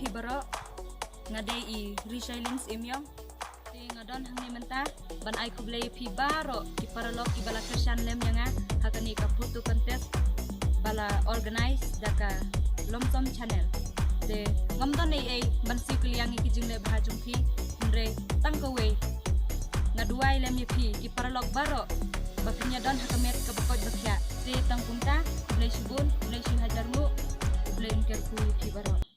pi baro ngadai I resilience imyong ti ngadon hang ni menta ban ai kublei pi baro ki paralog ki bala kersan lem yanga hakani ka putu contest bala organize daka lomtom channel de ngamdon ai ban sikliang ki jingle bahajung pi andre tangkawe ngaduai lem pi ki paralog baro bakinya don hakamet ka bakod bakya ti tangpunta blay subun blay hajarmu blay kerku pi baro